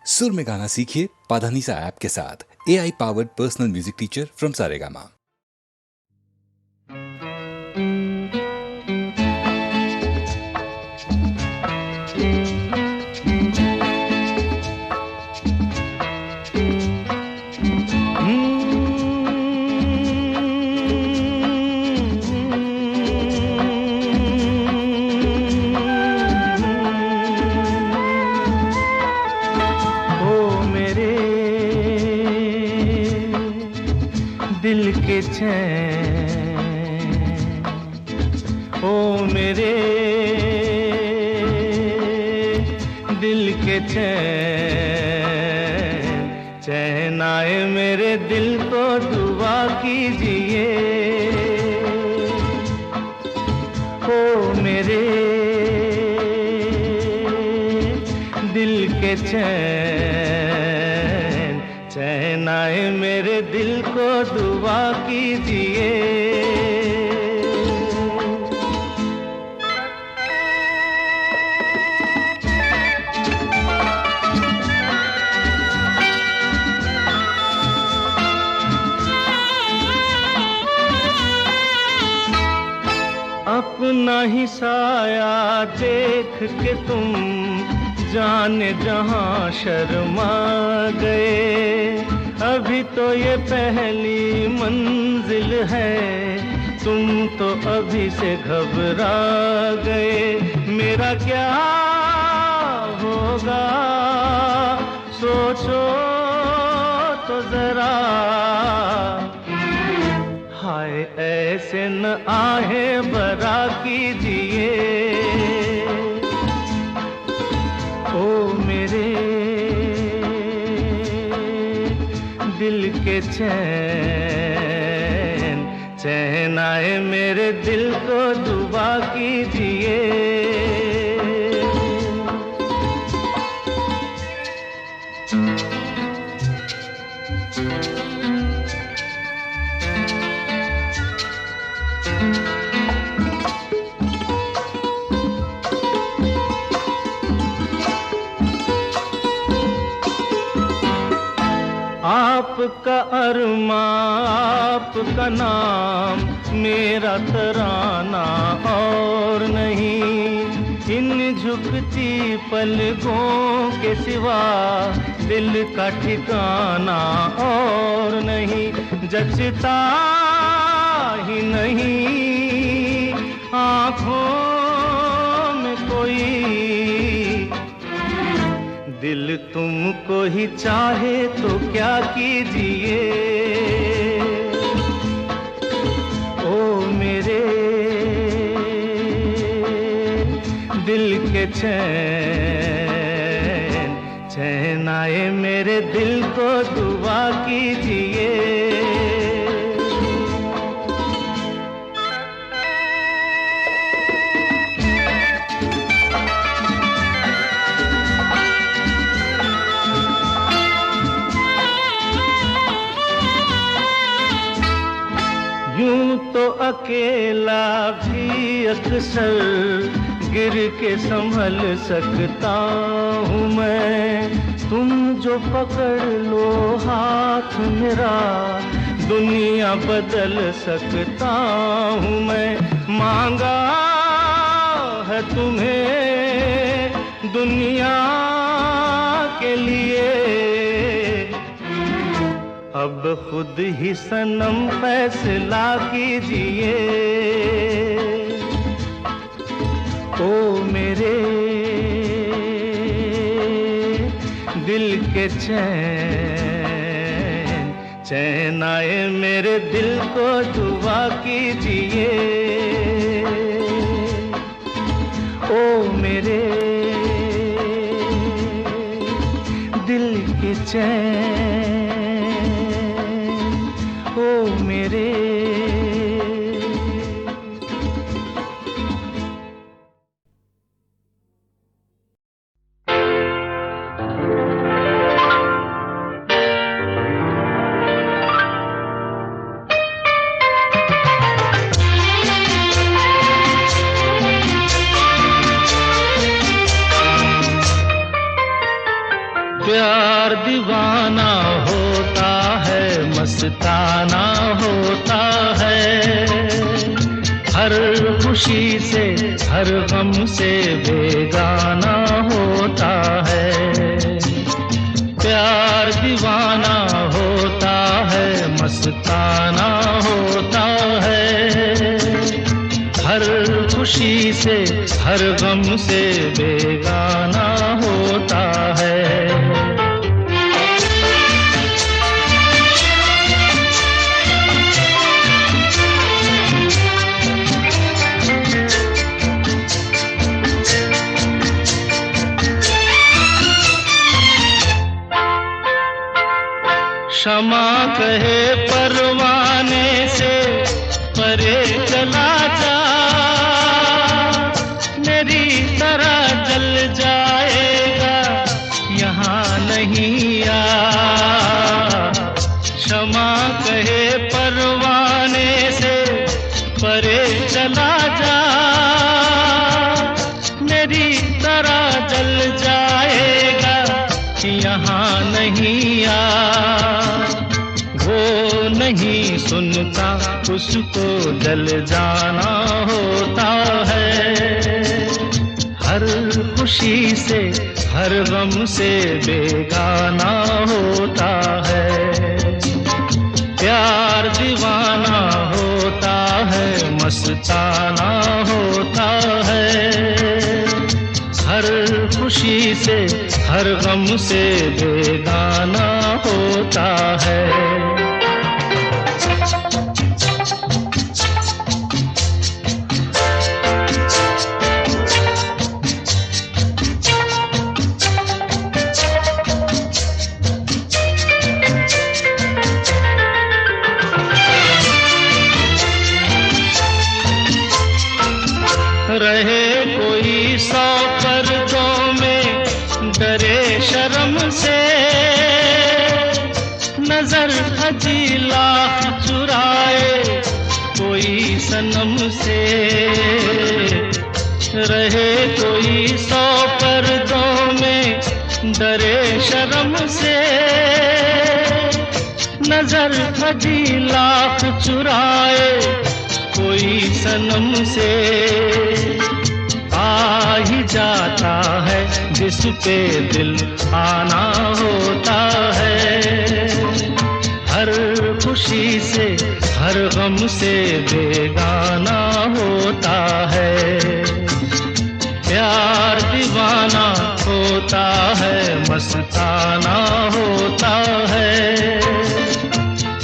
सुर में गाना सीखिए पाधानीसा ऐप के साथ। AI powered personal music teacher from Saregama. दिल के चैन, ओ मेरे दिल के चैन, चैन आए मेरे दिल को दुआ कीजिए। ओ मेरे दिल के चैन, चैन आए मेरे दिल को दुआ कीजिए। अपना ही साया देख के तुम जाने जहां शर्मा गए। अभी तो ये पहली मंजिल है, तुम तो अभी से घबरा गए। मेरा क्या होगा सोचो तो जरा, हाय ऐसे न आहे बरा कीजिए। ओ मेरे दिल के चैन, चैन आए मेरे दिल को दुआ कीजिए। आपका अरमा आपका नाम, मेरा तराना और नहीं। इन झुकती पलकों के सिवा दिल का ठिकाना और नहीं। जचता ही नहीं आँखों में कोई, दिल तुमको ही चाहे तो क्या कीजिए। ओ मेरे दिल के चैन, चैन आए मेरे दिल को दुआ कीजिए। यूं तो अकेला भी अक्सर गिर के संभल सकता हूँ मैं। तुम जो पकड़ लो हाथ मेरा, दुनिया बदल सकता हूँ मैं। मांगा है तुम्हें दुनिया के लिए, अब खुद ही सनम फैसला कीजिए। ओ मेरे दिल के चैन, चैन आए मेरे दिल को दुआ कीजिए। ओ मेरे दिल के चैन, ओ मेरे प्यार दीवाना होता है, मस्ताना होता है, हर खुशी से हर गम से बेगाना होता है। प्यार दीवाना होता है, मस्ताना होता है, हर खुशी से हर गम से बेगाना होता है। क्षमा कहे परवाने से परे चला जा, मेरी तरह जल जाएगा यहाँ नहीं आ। क्षमा कहे परवाने से परे चला जा, मेरी तरह जल जाएगा यहाँ नहीं आ। वो नहीं सुनता, उसको जल जाना होता है, हर खुशी से हर गम से बेगाना होता है। प्यार दीवाना होता है, मस्ताना होता है, हर खुशी से हर गम से बेगाना होता है। रहे कोई 100 पर्दों में, डरे शर्म से, नजर हजी लाख चुराए कोई सनम से। रहे कोई 100 पर्दों में, डरे शर्म से, नजर हजी लाख चुराए कोई सनम से। आ ही जाता है जिस पे दिल आना होता है, हर खुशी से हर गम से बेगाना होता है। प्यार दीवाना होता है, मस्ताना होता है,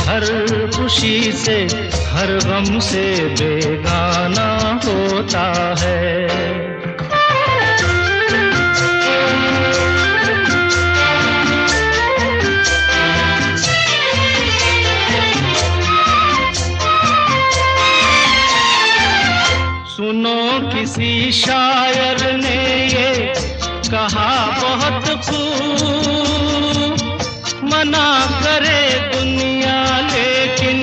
हर खुशी से हर गम से बेगाना होता है। सुनो किसी शायर ने ये कहा बहुत खूब, मना करे दुनिया लेकिन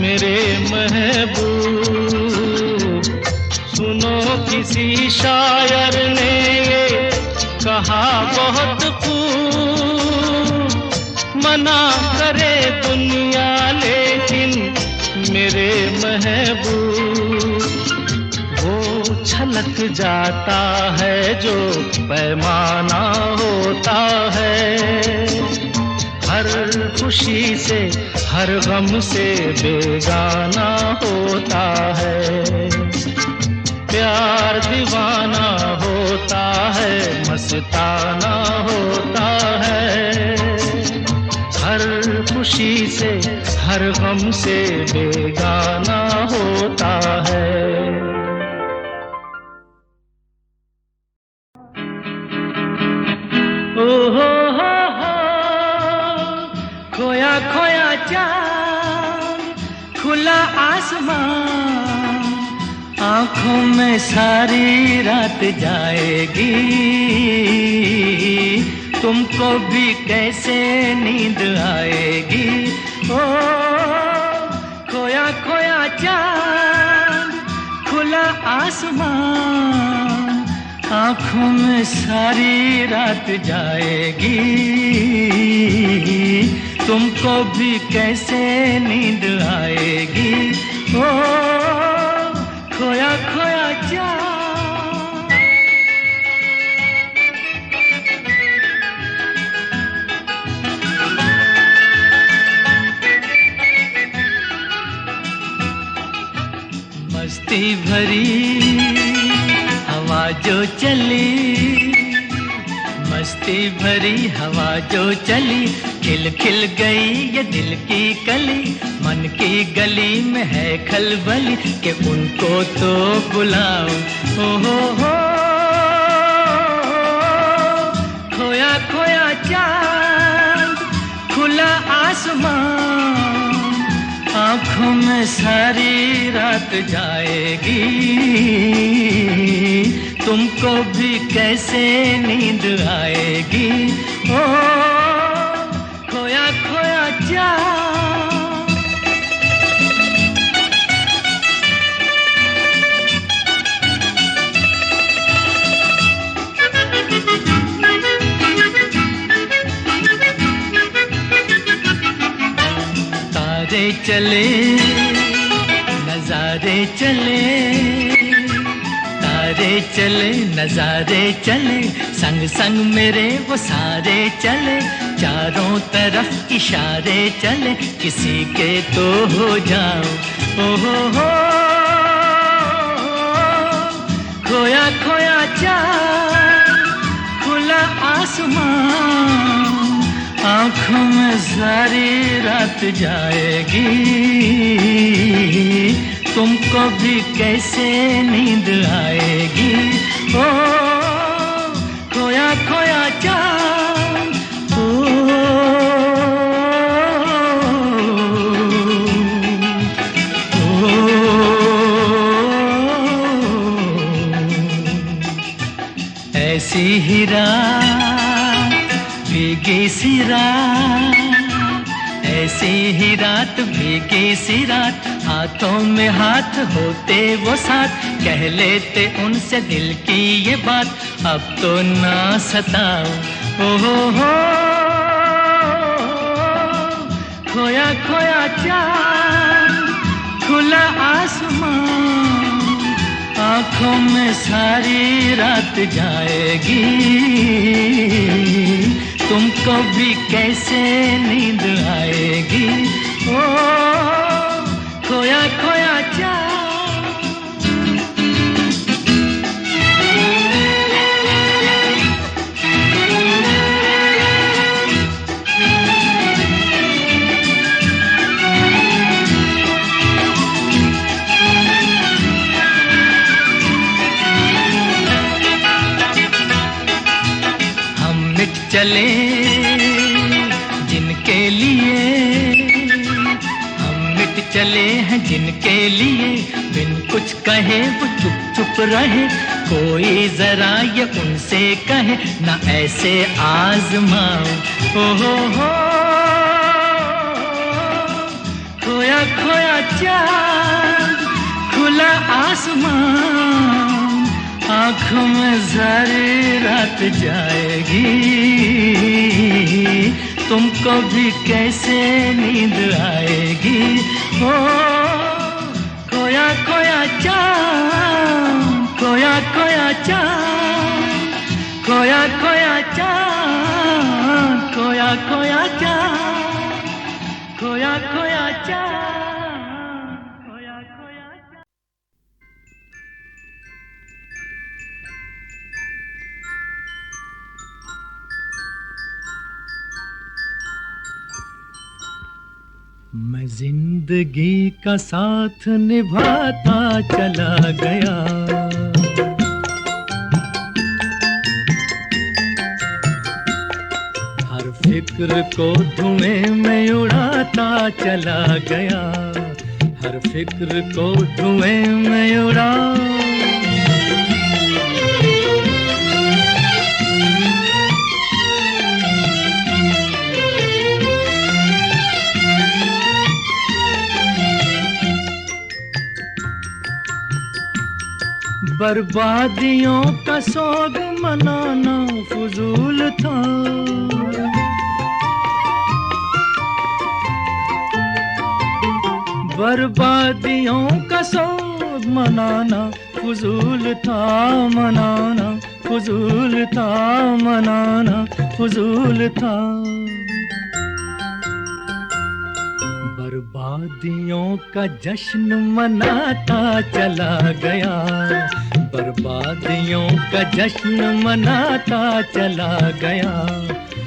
मेरे महबूब। सुनो किसी शायर ने ये कहा बहुत खूब, मना करे दुनिया लेकिन मेरे महबूब। वो छलक जाता है जो पैमाना होता है, हर खुशी से हर गम से बेगाना होता है। प्यार दीवाना होता है, मस्ताना होता है, हर खुशी से हर गम से बेगाना होता है। खोया खोया चाँद, खुला आसमान, आँखों में सारी रात जाएगी, तुमको भी कैसे नींद आएगी। ओ खोया खोया चाँद, खुला आसमान, आँखों में सारी रात जाएगी, तुमको भी कैसे नींद आएगी। ओ खोया खोया जा। मस्ती भरी हवा जो चली, मस्ती भरी हवा जो चली, खिल खिल गई ये दिल की कली। मन की गली में है खलबली कि उनको तो बुलाओ। हो खोया खोया चाँद, खुला आसमान, आँखों में सारी रात जाएगी, तुमको भी कैसे नींद आएगी। ओ खोया खोया जा। तारे चले नजारे चले, तारे चले नजारे चले, संग संग मेरे वो सारे चले। चारों तरफ इशारे चले, किसी के तो हो जाओ। ओ हो खोया खोया चाँद, खुला आसमान, आँखों में सारी रात जाएगी, तुमको भी कैसे नींद आएगी। ओ खोया खोया चाँद, ऐसी ही रात भीगी सी रात, ऐसी ही रात भीगी सी रात, हाथों में हाथ होते वो साथ, कह लेते उनसे दिल की ये बात, अब तो ना सताओ। ओ हो खोया खोया चाँद, खुला आसमान, आँखों में सारी रात जाएगी, तुमको भी कैसे नींद आएगी। ओ खोया खोया चाँद। चले जिनके लिए, हम मिट चले हैं जिनके लिए, बिन कुछ कहे वो चुप चुप रहे, कोई जरा ये उनसे कहे ना ऐसे आजमाओ। ओ हो खोया खोया चाँद, खुला आसमान, आँखों में सारी रात जाएगी, तुमको भी कैसे नींद आएगी। ओ खोया खोया चाँद, खोया खोया चाँद, खोया खोया चाँद, खोया खोया चाँद, खोया खोया चाँद। मैं जिंदगी का साथ निभाता चला गया, हर फिक्र को धुएं में उड़ाता चला गया, हर फिक्र को धुएं में उड़ा। बर्बादियों का सोग मनाना फजूल था। बर्बादियों का सोग मनाना फजूल था, मनाना फजूल था, मनाना फजूल था। बर्बादियों का जश्न मनाता चला गया, बर्बादियों का जश्न मनाता चला गया,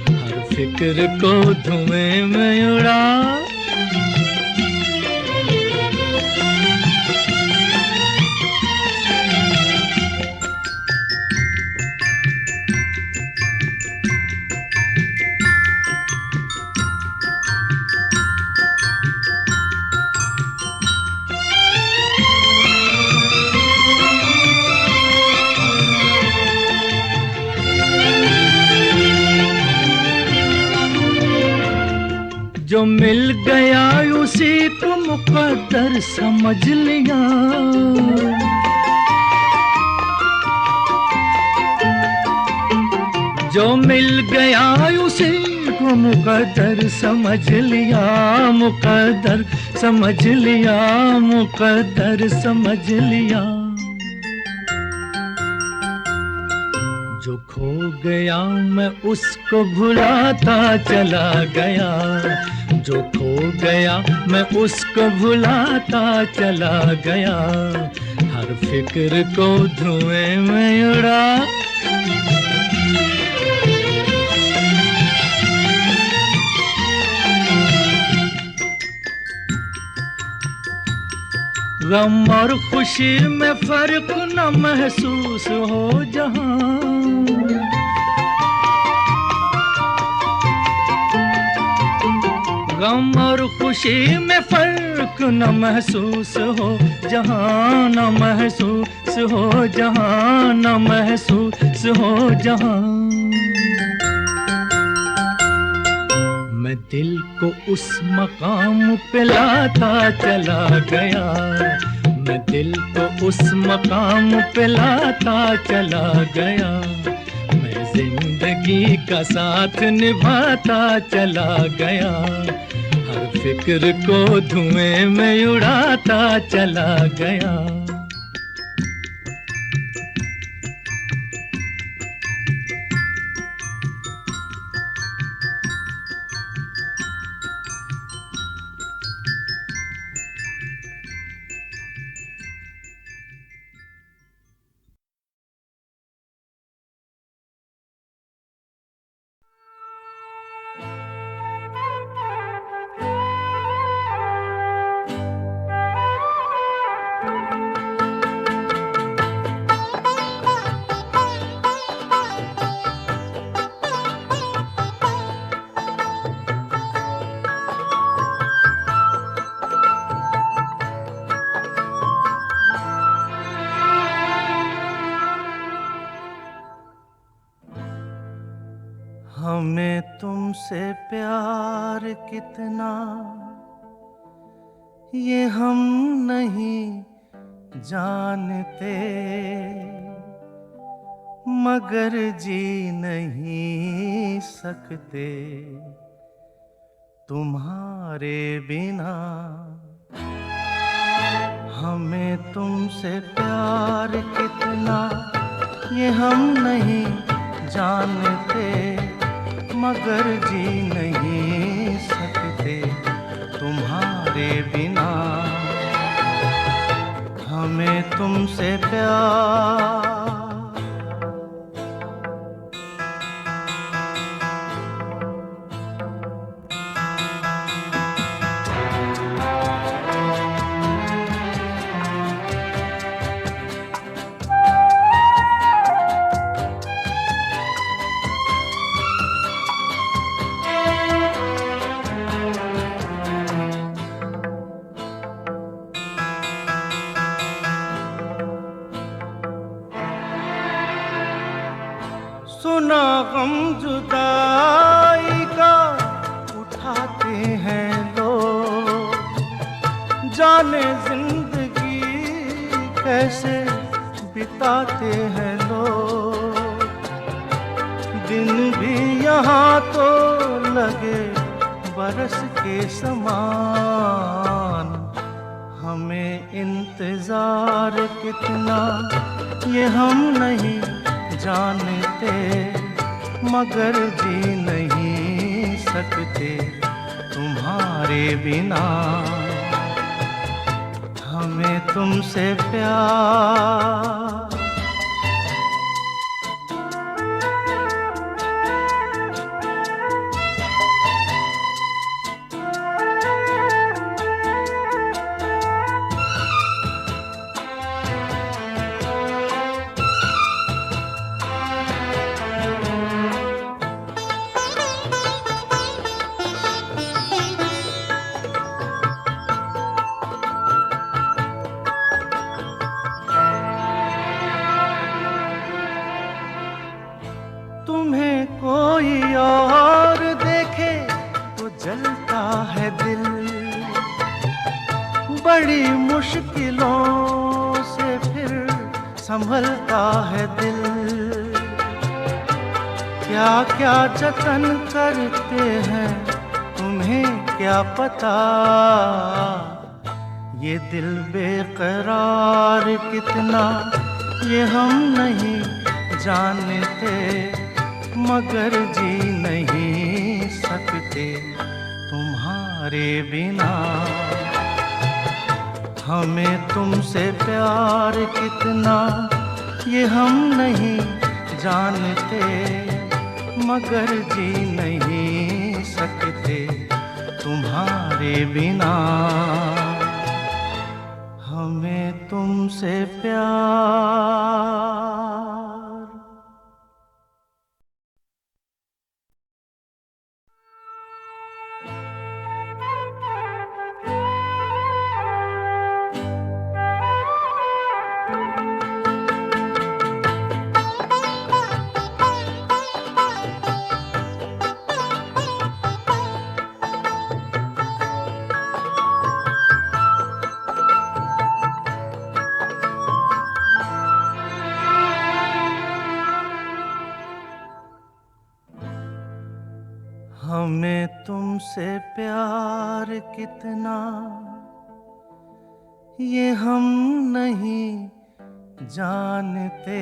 हर फिक्र को धुएं में उड़ा। जो मिल गया उसी को मुकद्दर समझ लिया, जो मिल गया उसी को मुकद्दर समझ लिया, मुकद्दर समझ लिया, मुकद्दर समझ लिया। जो खो गया मैं उसको भुलाता चला गया, जो खो गया मैं उसको भुलाता चला गया, हर फिक्र को धुएं में उड़ा। गम और खुशी में फर्क न महसूस हो जहां, गम और खुशी में फर्क न महसूस हो जहां, न महसूस हो जहां, न महसूस हो जहां। मैं दिल को उस मकाम पे लाता चला गया, मैं दिल को उस मकाम पे लाता चला गया, मैं जिंदगी का साथ निभाता चला गया, हर फिक्र को धुएं में उड़ाता चला गया। हमें तुमसे प्यार कितना ये हम नहीं जानते, मगर जी नहीं सकते तुम्हारे बिना। हमें तुमसे प्यार कितना ये हम नहीं जानते, मगर जी नहीं सकते तुम्हारे बिना। हमें तुमसे प्यार सुना गम जुदाई का उठाते हैं लोग, जाने जिंदगी कैसे बिताते बिताते हैं लोग। दिन भी यहाँ तो लगे बरस के समान। हमें इंतजार कितना ये हम नहीं जानते, मगर जी नहीं सकते तुम्हारे बिना। हमें तुमसे प्यार, तुम्हें कोई और देखे तो जलता है दिल। बड़ी मुश्किलों से फिर संभलता है दिल। क्या क्या जतन करते हैं तुम्हें क्या पता, ये दिल बेकरार कितना ये हम नहीं जानते, मगर जी नहीं सकते तुम्हारे बिना। हमें तुमसे प्यार कितना ये हम नहीं जानते, मगर जी नहीं सकते तुम्हारे बिना। हमें तुमसे प्यार। हमें तुमसे प्यार कितना ये हम नहीं जानते,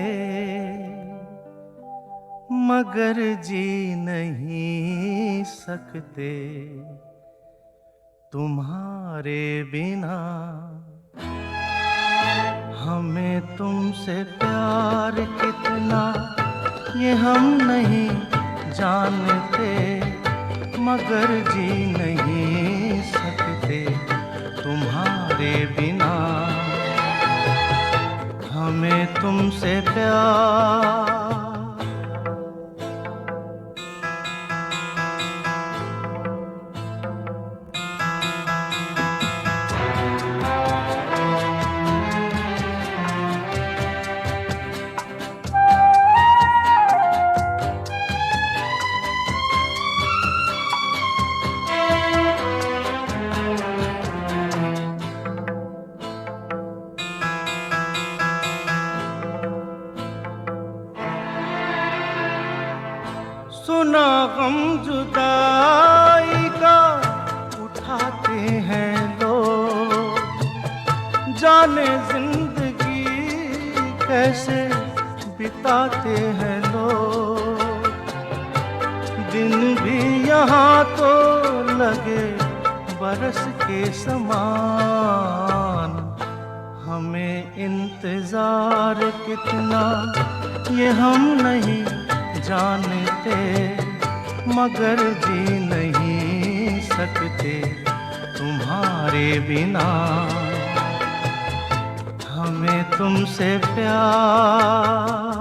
मगर जी नहीं सकते तुम्हारे बिना। हमें तुमसे प्यार कितना ये हम नहीं जानते, मगर जी नहीं सकते तुम्हारे बिना। हमें तुमसे प्यार। सुना गम जुदाई का उठाते हैं लोग, जाने जिंदगी कैसे बिताते हैं लोग। दिन भी यहाँ तो लगे बरस के समान। हमें इंतजार कितना ये हम नहीं जानते, मगर जी नहीं सकते तुम्हारे बिना। हमें तुमसे प्यार।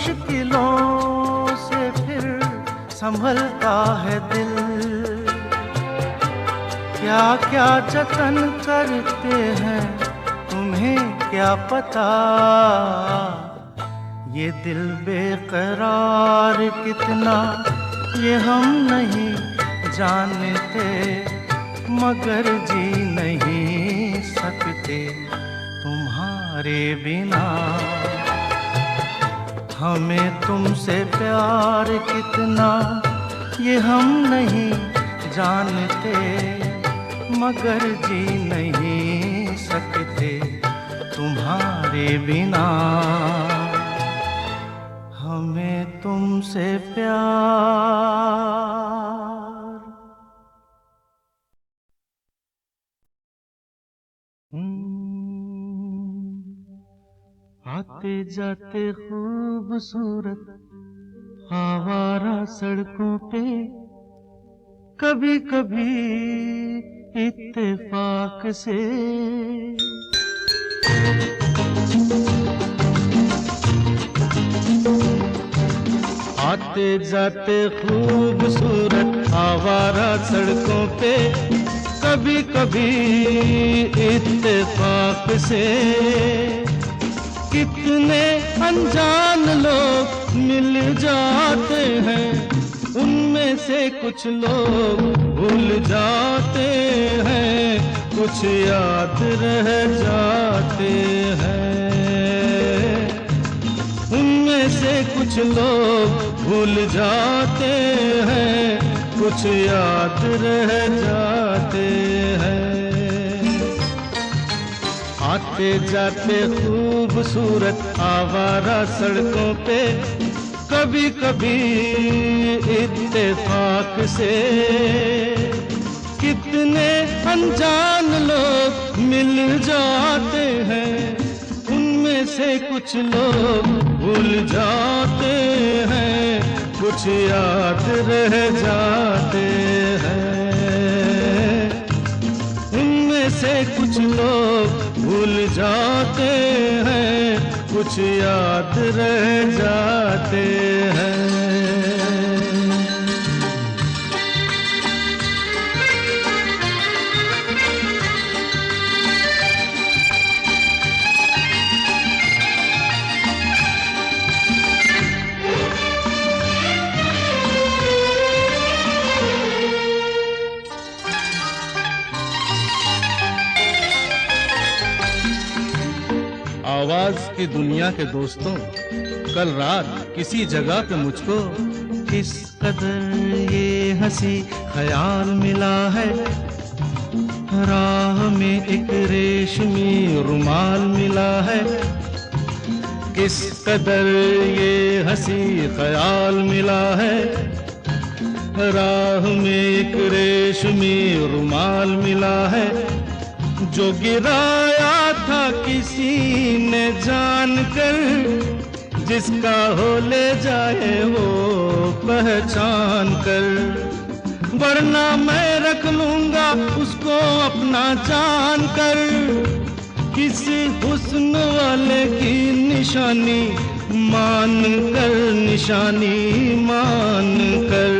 मुश्किलों से फिर संभलता है दिल। क्या क्या जतन करते हैं तुम्हें क्या पता, ये दिल बेकरार कितना ये हम नहीं जानते, मगर जी नहीं सकते तुम्हारे बिना। हमें तुमसे प्यार कितना ये हम नहीं जानते, मगर जी नहीं सकते तुम्हारे बिना। हमें तुमसे प्यार। आते जाते खूबसूरत आवारा सड़कों पे, कभी कभी इत्तेफाक से आते जाते खूबसूरत आवारा सड़कों पे, कभी कभी इत्तेफाक से कितने अनजान लोग मिल जाते हैं, उनमें से कुछ लोग भूल जाते हैं, कुछ याद रह जाते हैं। उनमें से कुछ लोग भूल जाते हैं, कुछ याद रह जाते हैं। आते जाते खूबसूरत आवारा सड़कों पे, कभी कभी इत्तेफाक से कितने अनजान लोग मिल जाते हैं, उनमें से कुछ लोग भूल जाते हैं, कुछ याद रह जाते हैं। उनमें से कुछ लोग भूल जाते हैं, कुछ याद रह जाते हैं। आवाज की दुनिया के दोस्तों, कल रात किसी जगह पे मुझको किस कदर ये हंसी ख्याल मिला है, राह में एक रेशमी रुमाल मिला है। किस कदर ये हंसी ख्याल मिला है, राह में एक रेशमी रुमाल मिला है। जो गिराया था किसी ने जानकर, जिसका हो ले जाए वो पहचान कर, वरना मैं रख लूंगा उसको अपना जान कर। किसी हुस्न वाले की निशानी मान कर, निशानी मान कर,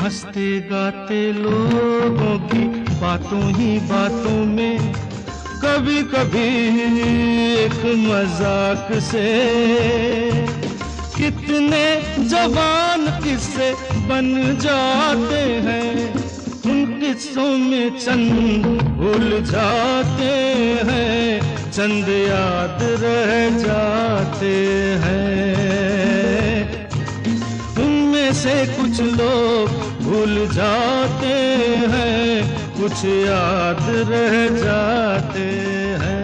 हंसते गाते लोगों की बातों ही बातों में, कभी कभी एक मजाक से कितने जवान किस्से बन जाते हैं। उन किस्सों में चंद भूल जाते हैं, चंद याद रह जाते हैं। उनमें से कुछ लोग भूल जाते हैं, कुछ याद रह जाते हैं।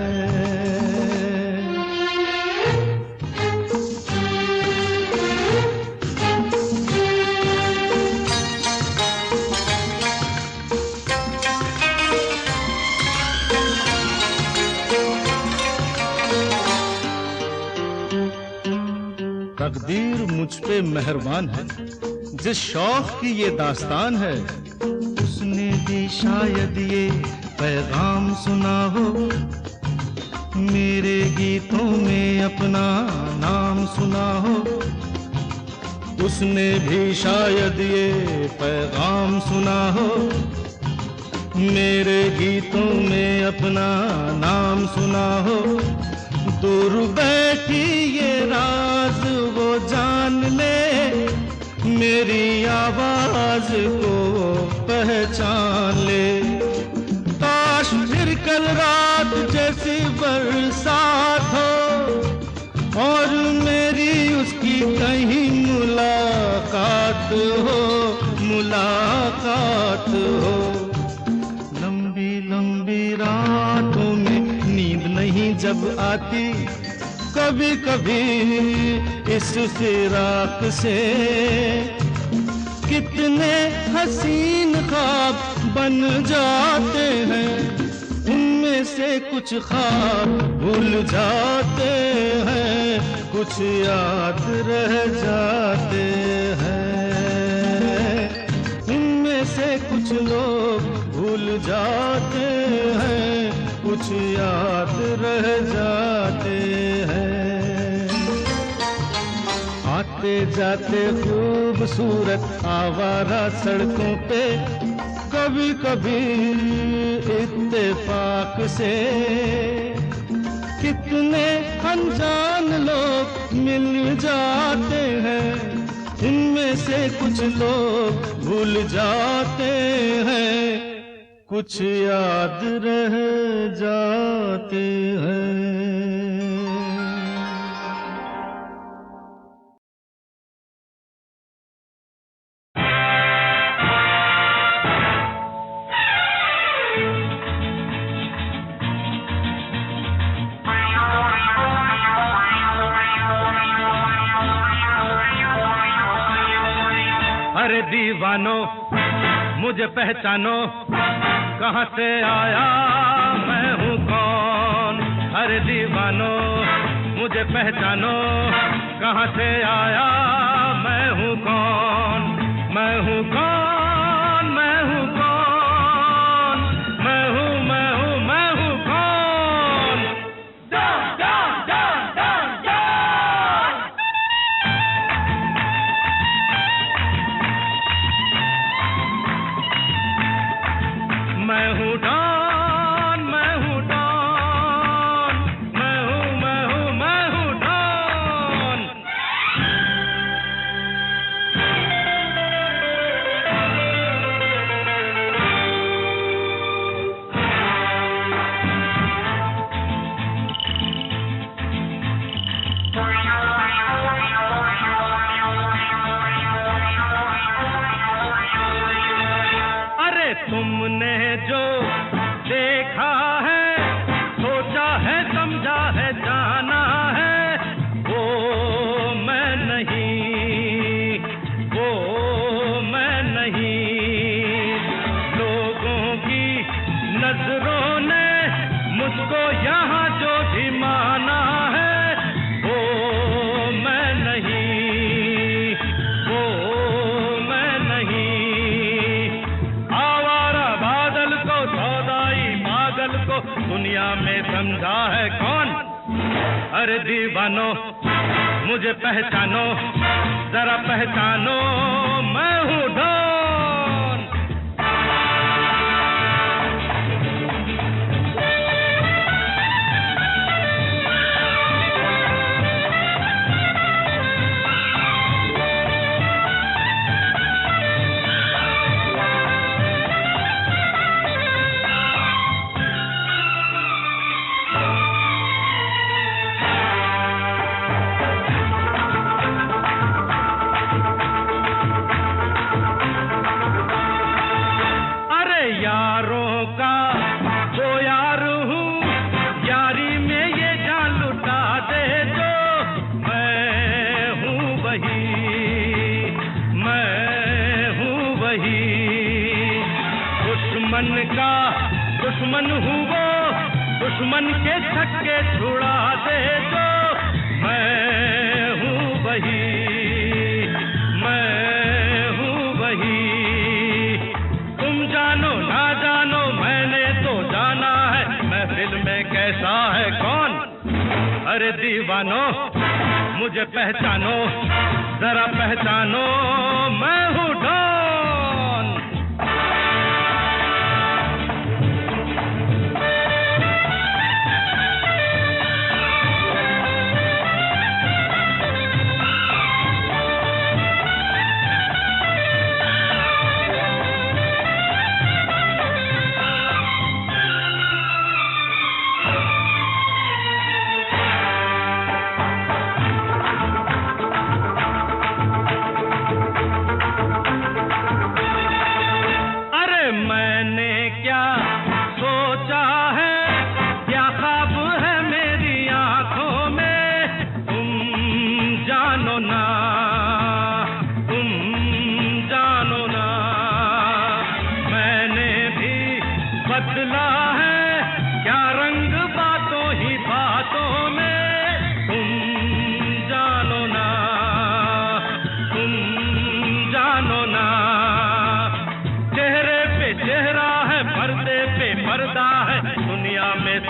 तकदीर मुझ पे मेहरबान है, जिस शौक की ये दास्तान है, उसने भी शायद ये पैगाम सुना हो। मेरे गीतों में अपना नाम सुना हो, उसने भी शायद ये पैगाम सुना हो। मेरे गीतों में अपना नाम सुना हो, दूर बैठी ये राज वो जान ले, मेरी आवाज को पहचान ले। काश फिर कल रात जैसी बरसात हो और मेरी उसकी कहीं मुलाकात हो, मुलाकात हो। लंबी लंबी रातों में नींद नहीं जब आती, कभी कभी इस फिराक से कितने हसीन ख्वाब बन जाते हैं, उनमें से कुछ ख्वाब भूल जाते हैं, कुछ याद रह जाते हैं। उनमें से कुछ लोग भूल जाते हैं, कुछ याद रह जाते हैं। आते जाते खूबसूरत आवारा सड़कों पे कभी कभी इत्तेफाक से कितने अनजान लोग मिल जाते हैं, उनमें से कुछ लोग भूल जाते हैं, कुछ याद रह जाते हैं। अरे दीवानो मुझे पहचानो, कहाँ से आया मैं हूँ कौन। अरे दीवानो मुझे पहचानो, कहाँ से आया मैं हूँ कौन। मैं हूँ कौन, मैं हूँ कौन, मैं हूँ मैं हूँ मैं हूँ कौन। डां डां डां डां डां। मैं हूँ डॉन, मैं हूँ डॉन, मैं हूँ मैं हूँ मैं हूँ डॉन। अरे तुमने जो देखा है, सोचा है, समझा है, जाना है, वो मैं नहीं, वो मैं नहीं। लोगों की नजरों ने मुझको यहाँ जो भी माना है, वो मैं नहीं, वो मैं नहीं। आवारा बादल को, सौदाई पागल को दुनिया में समझा है कौन। अरे दीवानो मुझे पहचानो, जरा पहचानो, मैं हूँ डॉन। यारों का वो यार हूँ, यारी में ये जान लुटा दे जो। मैं हूँ वही, मैं हूँ वही। दुश्मन का दुश्मन हूँ वो, दुश्मन के छक्के छुड़ा दे जो। मैं हूँ वही, मैं हूँ वही। तुम जानो ना जानो, मैंने तो जाना है महफिल में कैसा है कौन। अरे दीवानो मुझे पहचानो, जरा पहचानो, मैं हूँ डॉन।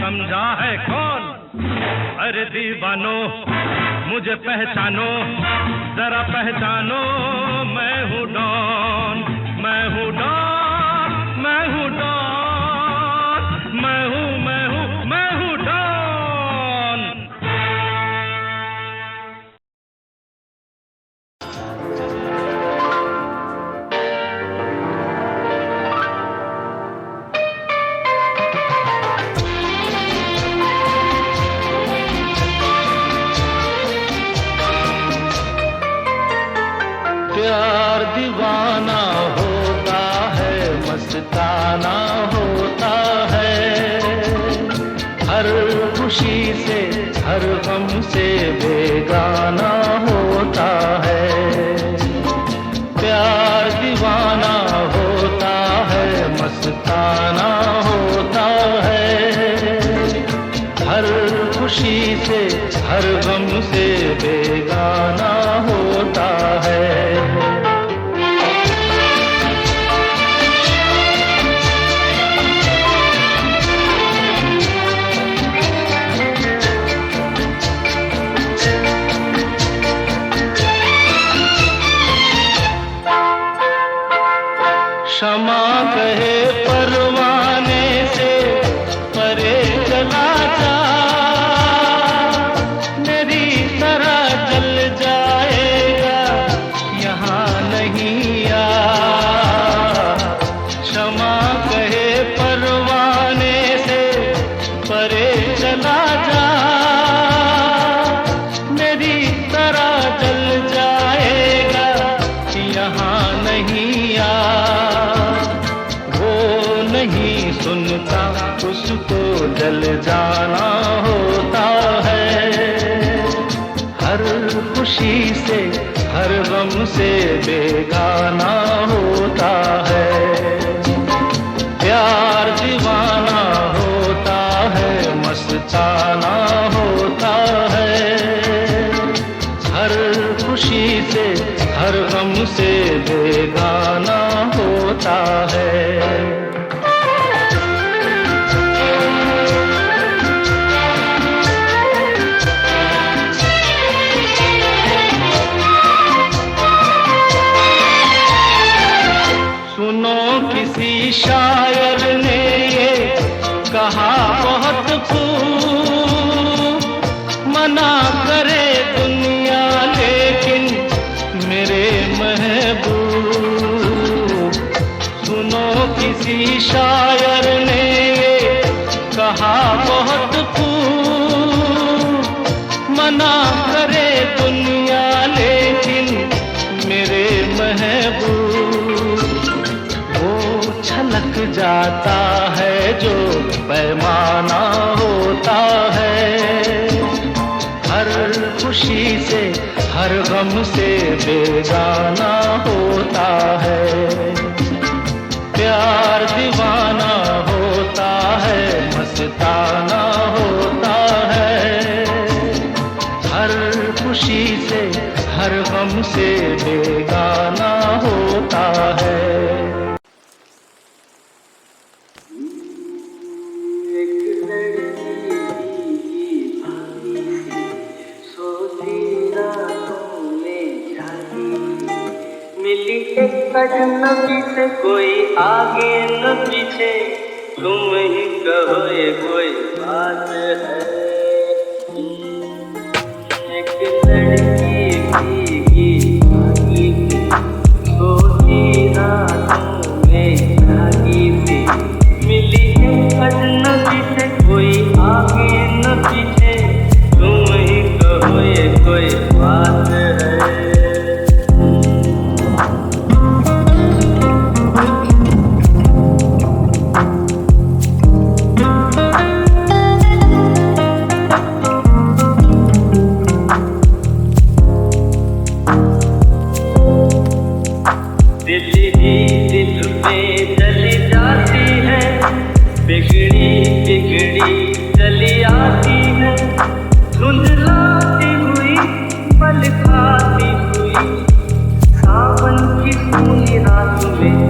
समझा है कौन? अरे दीवानो मुझे पहचानो, जरा पहचानो, मैं हूँ डॉन, मैं हूँ डॉन, मैं हूँ डॉन, मैं हूँ, मैं हूँ, मैं हूँ डॉन। प्यार दीवाना होता है, मस्ताना होता है, हर खुशी से हर गम से बेगाना होता है। प्यार दीवाना होता है, मस्ताना होता है, हर खुशी से हर गम से बेगाना होता है। क्षमा कहे परवाने से परे चला जा, मेरी तरह जल जाएगा यहाँ नहीं आ। क्षमा कहे परवाने से परे चला जा, मेरी तरह जल जाएगा यहाँ नहीं आ। नहीं सुनता उसको जल जाना होता है, हर खुशी से हर गम से बेगाना होता है। प्यार दीवाना होता है, मस्ताना होता है, हर खुशी से हर गम से बेगाना होता है। किसी शायर ने ये कहा बहुत खूब, मना करे दुनिया लेकिन मेरे महबूब। सुनो किसी शायर ने ये कहा बहुत खूब, मना करे दुनिया लेकिन मेरे महबूब। छलक जाता है जो पैमाना होता है, हर खुशी से हर गम से बेगाना होता है। प्यार दीवाना होता है, मस्ताना होता है, हर खुशी से हर गम से बेगाना होता है। अजनबी से कोई आगे न पीछे, तुम ही कहो ये कोई बात है। एक लड़की भीगी भागी थी, सोती रातों में जागी थी, मिली एक अजनबी से कोई आगे न पीछे, तुम ही कहो ये कोई बात है। दिल ही दिल में चली जाती है, बिगड़ी बिगड़ी चली आती है, धुंधलाती हुई पल खाती हुई, सावन की पूरी रात में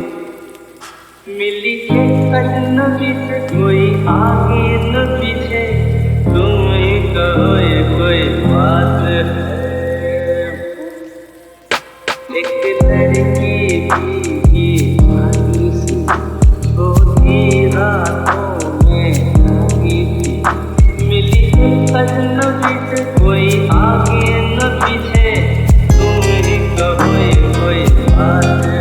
मिली एक अजनबी से कोई आगे न पीछे, तुम ही कहो ये कोई बात है। एक लड़की भीगी भागी सी, सोती रातों में जागी थी, मिली एक अजनबी से कोई आगे न पीछे, तुम ही कहो ये कोई बात है।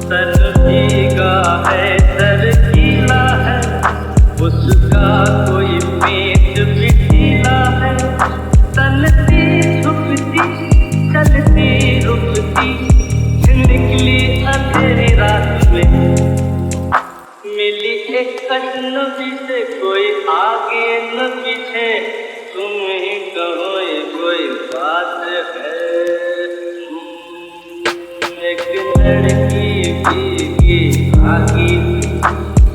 सर भीगा है सर गीला है, उसका कोई पेट भी ढीला है, तलती झुकती चलती रुकती, निकली अंधेरी रात में, मिली एक अजनबी से कोई आगे न पीछे, तुम ही कहो ये कोई बात है। एक लड़की भीगी भागी थी,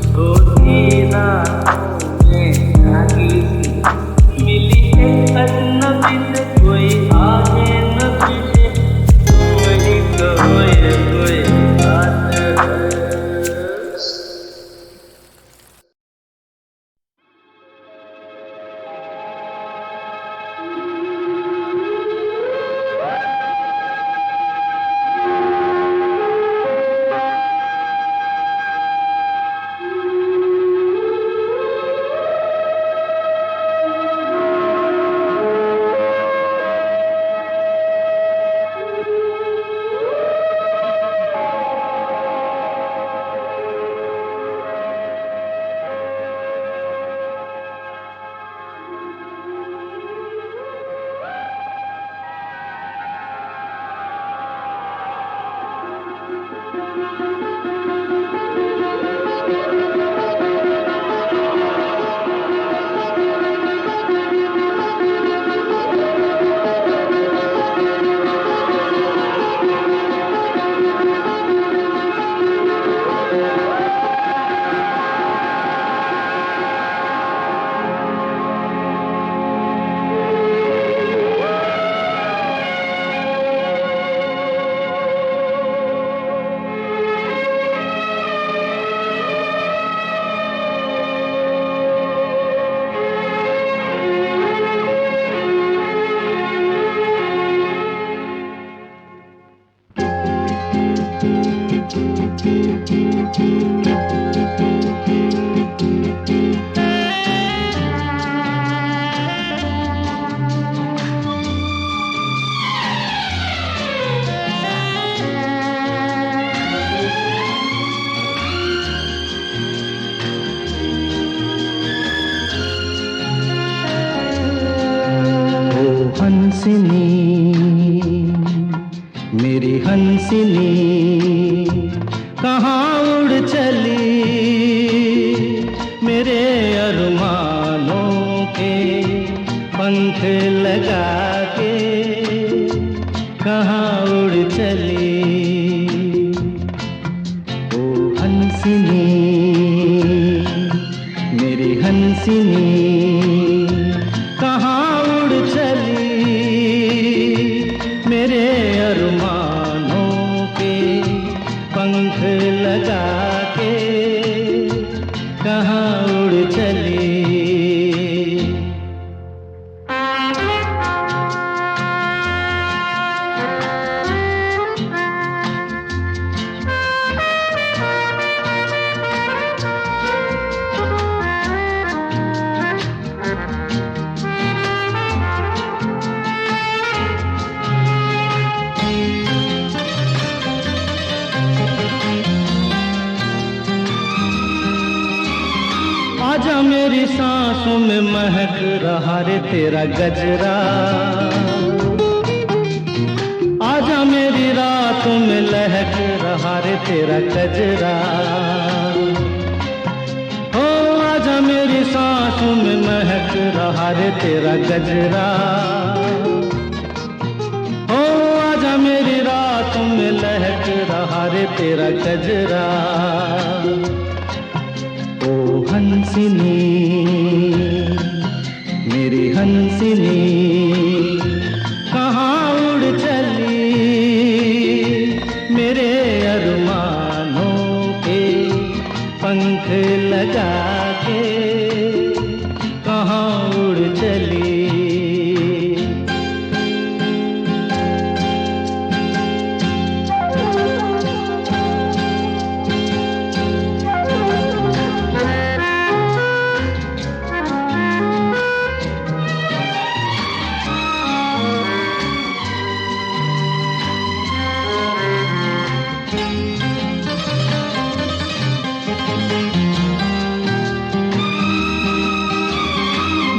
सोती रातों में जागी थी, मिली एक अजनबी से कोई आगे न पीछे, तुम ही कहो ये कोई बात है। मेरी हंसिनी कहाँ उड़ चली, मेरे अरमानों के पंख लगा के कहाँ उड़ चली। ओ हंसिनी मेरी हंसिनी कहाँ उड़ चली, मेरे अरमानों आजा मेरी सांसों में महक रहा रे तेरा गजरा, आजा मेरी रातों में लहक रहा रे तेरा गजरा। हो आजा मेरी सांसों में महक रहा रे तेरा गजरा। हो आजा मेरी रातों में लहक रहा रे तेरा गजरा। ओ हंसिनी मेरी हंसिनी, कहाँ उड़ चली मेरे अरमानों के पंख लगा के, कहाँ उड़ चली।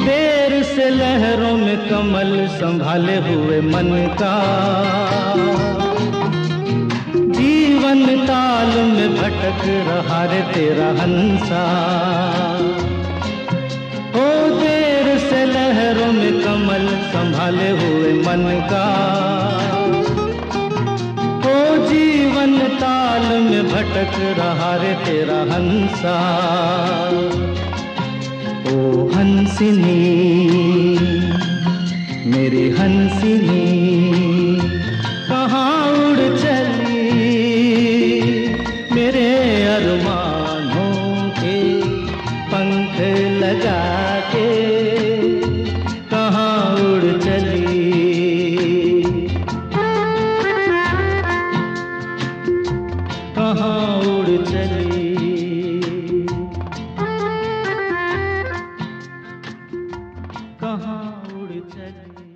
देर से लहरों में कमल संभाले हुए मन का, जीवन ताल में भटक रहा रे तेरा हंसा। ओ देर से लहरों में कमल संभाले हुए मन का, ओ जीवन ताल में भटक रहा रे तेरा हंसा। ओ हंसिनी मेरी हंसिनी, कहाँ उड़ चली मेरे अरमानों के पंख लगा के, कहाँ उड़ चली। कहाँ उड़ चली। कहाँ उड़ चली।